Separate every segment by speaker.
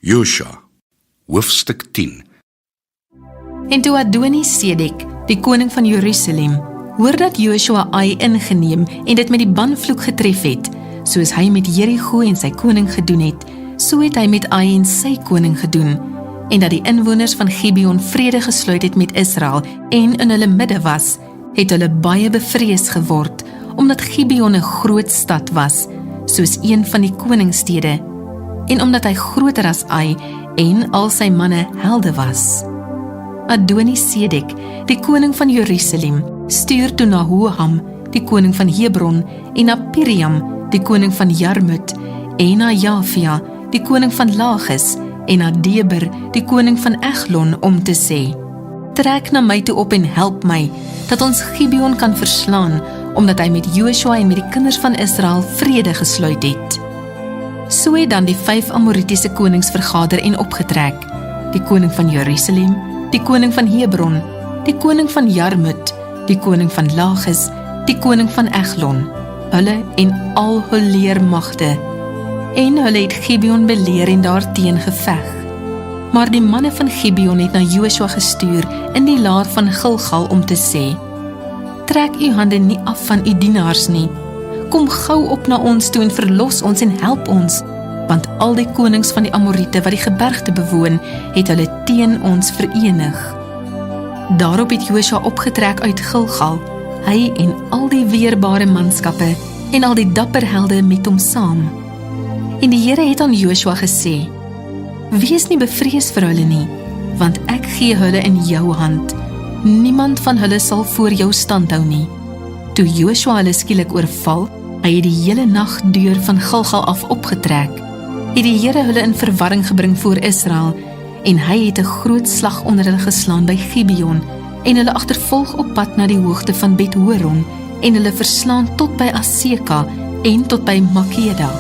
Speaker 1: Josua, hoofstuk 10.
Speaker 2: En toe Adoni-Sedek, die koning van Jerusalem, hoor dat Josua Ai ingeneem en dit met die banvloek getref het, soos hy met Jerigo en sy koning gedoen het, so het hy met Ai en sy koning gedoen, en dat die inwoners van Gibeon vrede gesluit het met Israel en in hulle midde was, het hulle baie bevrees geword, omdat Gibeon 'n groot stad was, soos een van die koningsstede, en omdat hy groter as Ai en al sy manne helde was. Adoni-Sedek, die koning van Jerusalem, stuur toe na Hoham, die koning van Hebron, en na Piriam, die koning van Jarmut, en na Jafia, die koning van Lagis, en na Deber, die koning van Eglon, om te sê: Trek na my toe op en help my, dat ons Gibeon kan verslaan, omdat hy met Josua en met die kinders van Israel vrede gesluit het. So het dan die 5 Amoritiese konings vergader en opgetrek, die koning van Jerusalem, die koning van Hebron, die koning van Jarmut, die koning van Lagis, die koning van Eglon, hulle en al hul leermagte, en hulle het Gibeon beleer en daarteen geveg. Maar die manne van Gibeon het na Josua gestuur in die laar van Gilgal om te sê: Trek u hande nie af van u dienaars nie, kom gou op na ons toe en verlos ons en help ons, want al die konings van die Amorite wat die gebergte bewoon, het hulle teen ons verenig. Daarop het Josua opgetrek uit Gilgal, hy en al die weerbare manskappe en al die dapper helde met hom saam. En die Here het aan Josua gesê: Wees nie bevrees vir hulle nie, want ek gee hulle in jou hand. Niemand van hulle sal voor jou standhou nie. Toe Josua hulle skielik oorval, hy het die hele nag deur van Gilgal af opgetrek, het die Here hulle in verwarring gebring voor Israel, en hy het 'n groot slag onder hulle geslaan by Gibeon, en hulle agtervolg op pad na die hoogte van Bet-Horon, en hulle verslaan tot by Aseka en tot by Makeda.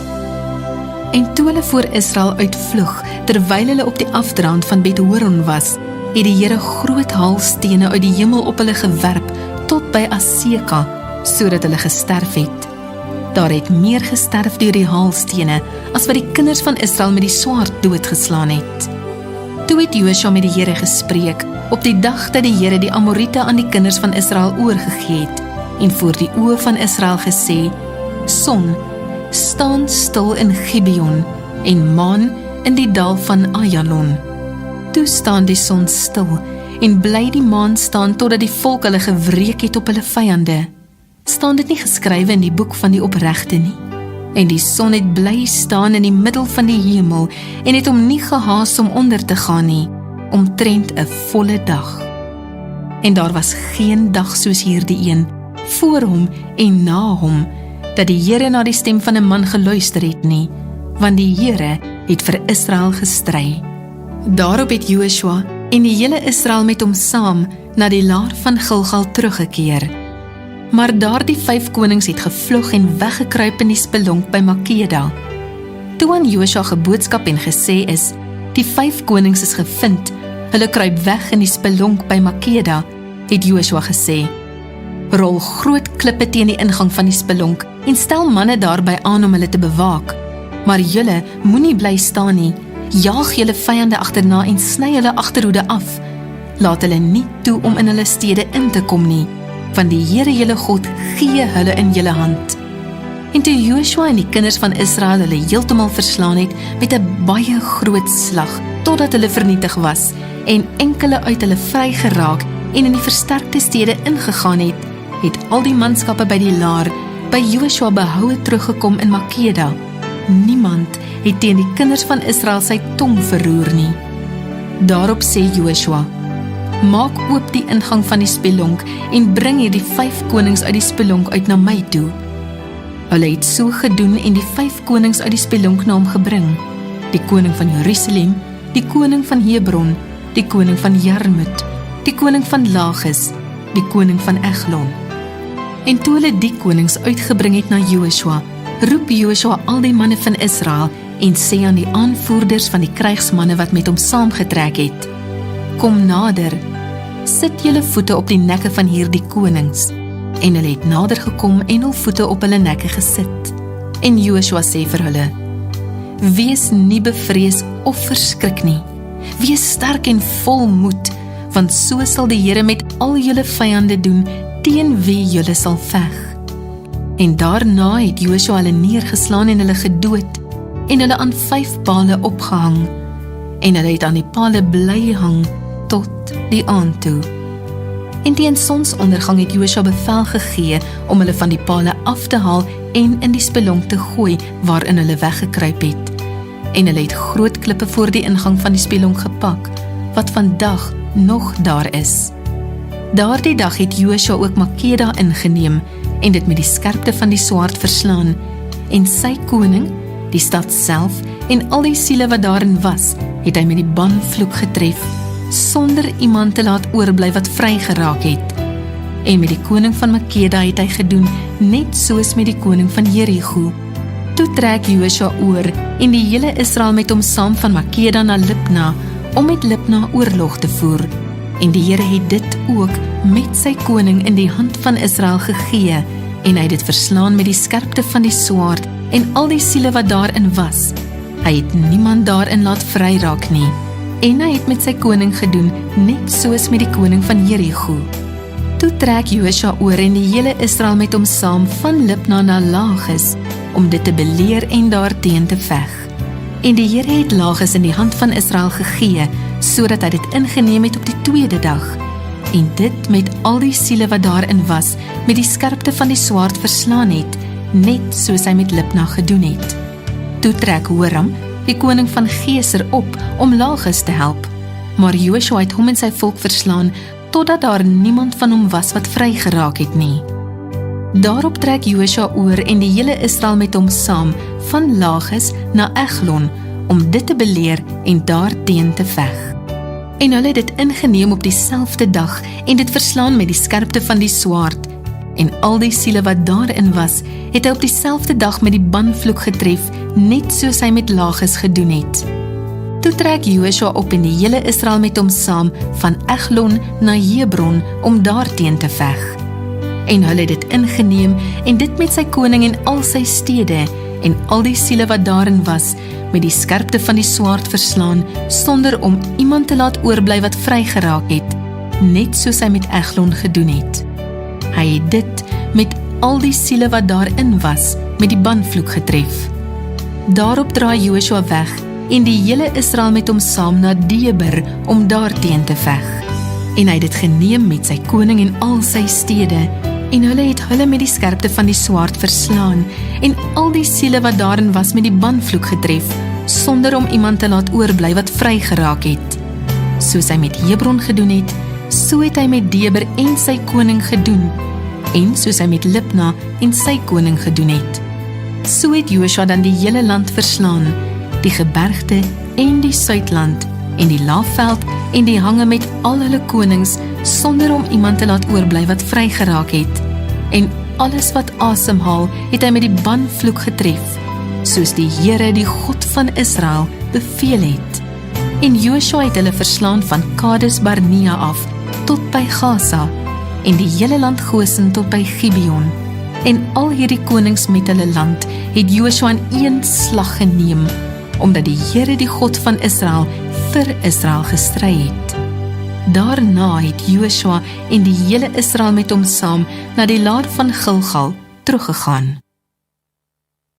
Speaker 2: En toe hulle voor Israel uitvlug, terwyl hulle op die afdraand van Bet-Horon was, het die Here groot haalstene uit die hemel op hulle gewerp tot by Aseka, sodat hulle gesterf het. Daar het meer gesterf deur die haalstene as wat die kinders van Israel met die swaard doodgeslaan het. Toe het Josua met die Here gespreek op die dag dat die Here die Amorite aan die kinders van Israel oorgegee het, en voor die oë van Israel gesê: Son, staan stil in Gibeon, en maan in die dal van Ajalon. Toe staan die son stil, en bly die maan staan totdat die volk hulle gewreek het op hulle vyande. Staan dit nie geskrywe in die boek van die opregte nie? En die son het bly staan in die middel van die hemel, en het hom nie gehaas om onder te gaan nie, omtrent 'n volle dag. En daar was geen dag soos hierdie een, voor hom en na hom, dat die Here na die stem van 'n man geluister het nie, want die Here het vir Israel gestry. Daarop het Josua en die hele Israel met hom saam na die laar van Gilgal teruggekeer. Maar daardie 5 konings het gevlug en weggekruip in die spelonk by Makeda. Toe aan Josua geboodskap en gesê is: Die 5 konings is gevind, hulle kruip weg in die spelonk by Makeda, het Josua gesê: Rol groot klippe teen die ingang van die spelonk en stel manne daarby aan om hulle te bewaak. Maar julle moenie bly staan nie, jaag julle vyande agterna en sny hulle agterhoede af. Laat hulle nie toe om in hulle stede in te kom nie, want die Here julle God gee hulle in julle hand. En toe Josua en die kinders van Israel hulle heeltemal verslaan het met 'n baie groot slag, totdat hulle vernietig was, en enkele uit hulle vry geraak en in die versterkte stede ingegaan het, het al die manskappe by die laar by Josua behoue teruggekom in Makeda. Niemand het teen die kinders van Israel sy tong verroer nie. Daarop sê Josua: Maak oop die ingang van die spelonk en bring hierdie 5 konings uit die spelonk uit na my toe. Hulle het so gedoen en die 5 konings uit die spelonk na hom gebring: die koning van Jerusalem, die koning van Hebron, die koning van Jarmut, die koning van Lagis, die koning van Eglon. En toe hulle die konings uitgebring het na Josua, roep Josua al die manne van Israel en sê aan die aanvoerders van die krygsmanne wat met hom saamgetrek het: Kom nader, sit julle voete op die nekke van hierdie konings. En hulle het nader gekom en hul voete op hulle nekke gesit. En Josua sê vir hulle: Wees nie bevrees of verskrik nie. Wees sterk en vol moed, want so sal die Here met al julle vyande doen, teen wie julle sal veg. En daarna het Joshua hulle neergeslaan en hulle gedood, en hulle aan 5 pale opgehang, en hulle het aan die pale bly hang, tot die aand toe. En teen sonsondergang het Joshua bevel gegee om hulle van die pale af te haal en in die spelonk te gooi waarin hulle weggekruip het. En hulle het groot klippe voor die ingang van die spelonk gepak, wat vandag nog daar is. Daardie dag het Joshua ook Makeda ingeneem en dit met die skerpte van die swaard verslaan, en sy koning, die stad self en al die siele wat daarin was, het hy met die banvloek getref, sonder iemand te laat oorbly wat vry geraak het. En met die koning van Makeda het hy gedoen, net soos met die koning van Jerigo. Toe trek Joshua oor en die hele Israel met hom saam van Makeda na Libna, om met Libna oorlog te voer. En die Here het dit ook met sy koning in die hand van Israel gegee, en hy het dit verslaan met die skerpte van die swaard en al die siele wat daarin was. Hy het niemand daarin laat vry raak nie. En hy het met sy koning gedoen, net soos met die koning van Jerigo. Toe trek Joshua oor en die hele Israel met hom saam van Libna na Lagis, om dit te beleer en daarteen te veg. En die Here het Lagis in die hand van Israel gegee, sodat hy dit ingeneem het op die 2de dag, en dit met al die siele wat daarin was, met die skerpte van die swaard verslaan het, net soos hy met Libna gedoen het. Toe trek Horam, die koning van Geser, op om Lagis te help, maar Joshua het hom en sy volk verslaan, totdat daar niemand van hom was wat vry geraak het nie. Daarop trek Joshua oor en die hele Israel met hom saam, van Lagis na Eglon, om dit te beleer en daarteen te veg. En hulle het dit ingeneem op dieselfde dag, en dit verslaan met die skerpte van die swaard, en al die siele wat daarin was, het hy op dieselfde dag met die banvloek getref, net soos hy met Lagis gedoen het. Toe trek Joshua op en die hele Israel met hom saam, van Eglon na Hebron, om daarteen te veg. En hulle het dit ingeneem, en dit met sy koning en al sy stede, en al die siele wat daarin was, met die skerpte van die swaard verslaan, sonder om iemand te laat oorbly wat vry geraak het, net soos hy met Eglon gedoen het. Hy het dit met al die siele wat daarin was, met die banvloek getref. Daarop draai Joshua weg, en die hele Israel met hom saam na Deber, om daarteen te veg. En hy het dit geneem met sy koning en al sy stede, en hulle het hulle met die skerpte van die swaard verslaan, en al die siele wat daarin was met die banvloek getref, sonder om iemand te laat oorbly wat vry geraak het. Soos hy met Hebron gedoen het, so het hy met Deber en sy koning gedoen, en soos hy met Libna en sy koning gedoen het. So het Joshua dan die hele land verslaan, die gebergte en die suidland, en die laafveld en die hange met al hulle konings, sonder om iemand te laat oorbly wat vry geraak het. En alles wat asemhaal, het hy met die banvloek getref, soos die Here, die God van Israel, beveel het. En Joshua het hulle verslaan van Kades Barnea af, tot by Gaza, en die hele land Gosen tot by Gibeon. En al hierdie konings met hulle land, het Joshua in een slag geneem, omdat die Here, die God van Israel, vir Israel gestry het. Daarna het Joshua en die hele Israel met hom saam na die laar van Gilgal teruggegaan.